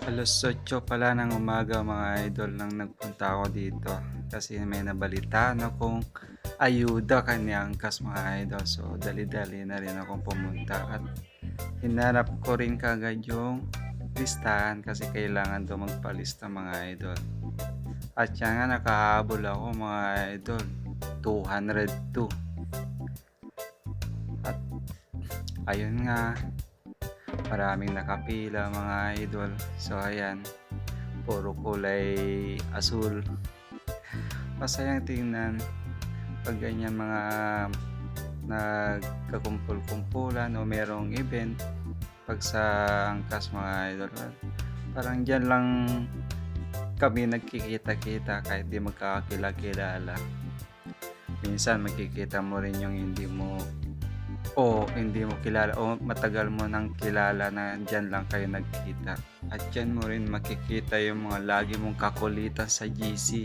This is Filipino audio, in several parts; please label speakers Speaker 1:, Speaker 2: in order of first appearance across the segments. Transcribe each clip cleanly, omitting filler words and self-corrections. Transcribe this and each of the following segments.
Speaker 1: 8:00 pala ng umaga mga idol nang nagpunta ako dito kasi may nabalitaan akong ayuda kanya Angkas mga idol. So dali-dali na rin akong pumunta at hinanap ko rin kagad yung listahan kasi kailangan daw magpalista mga idol. At yan nga nakahabol ako mga idol, 202. At ayun nga, maraming nakapila mga idol. So ayan, puro kulay asul. Masayang tingnan pag ganyan mga nagkakumpul-kumpulan o merong event pag sa Angkas mga idol. Parang dyan lang kami nagkikita-kita kahit di magkakakilala. Minsan makikita mo rin yung hindi mo kilala o matagal mo nang kilala na dyan lang kayo nagkita. At dyan mo rin makikita yung mga lagi mong kakulitan sa GC.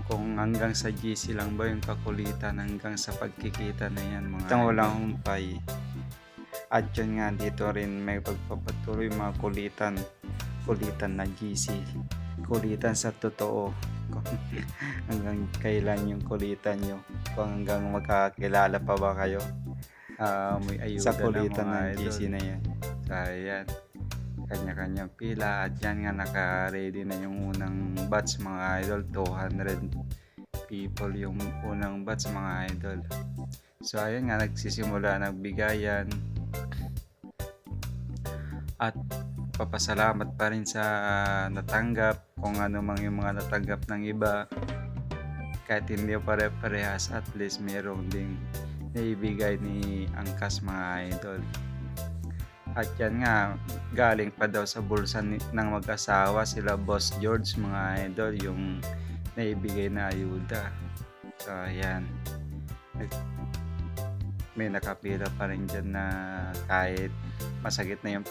Speaker 1: Kung hanggang sa GC lang ba yung kakulitan, hanggang sa pagkikita na yan mga itang walang humpay. At yun nga, dito rin may pagpapatuloy mga kulitan na GC, kulitan sa totoo. Hanggang kailan yung kulitan nyo, kung hanggang magkakilala pa ba kayo, may ayuda sa kulitan ng GC na yan. So ayan, kanya-kanyang pila at yan nga naka-ready na yung unang batch mga idol. 200 people yung unang batch mga idol. So ayan nga, nagsisimula nagbigayan at papasalamat pa rin sa natanggap, kung ano mang yung mga natanggap ng iba. Kahit hindi pare-parehas, at least mayroong ding naibigay ni Angkas mga idol. At yan nga, galing pa daw sa bulsa ng mag-asawa sila Boss George mga idol yung naibigay na ayuda. So ayan, may nakapila pa rin dyan na kahit masakit na yung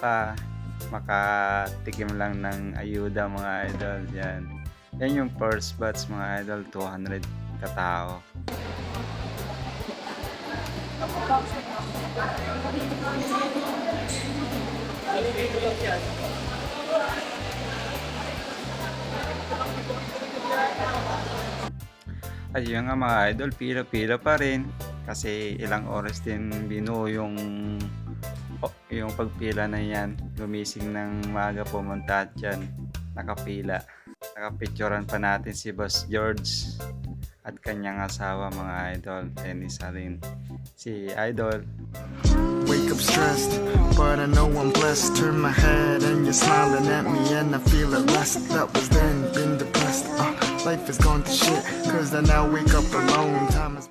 Speaker 1: makatikim lang ng ayuda mga idol. Yan yung first batch mga idol, 200 katao. Ayun nga mga idol, pila-pila pa rin kasi ilang oras din binuo yung pagpila na yan. Gumising ng maaga, pumunta at dyan nakapila. Nakapicturan pa natin si Boss George at kanyang asawa mga idol, and isa rin si Idol.
Speaker 2: Wake up stressed, but I know I'm blessed. Turn my head and you're smiling at me and I feel at rest. That was then, been depressed. Life has gone to shit, cause I now wake up alone. Time is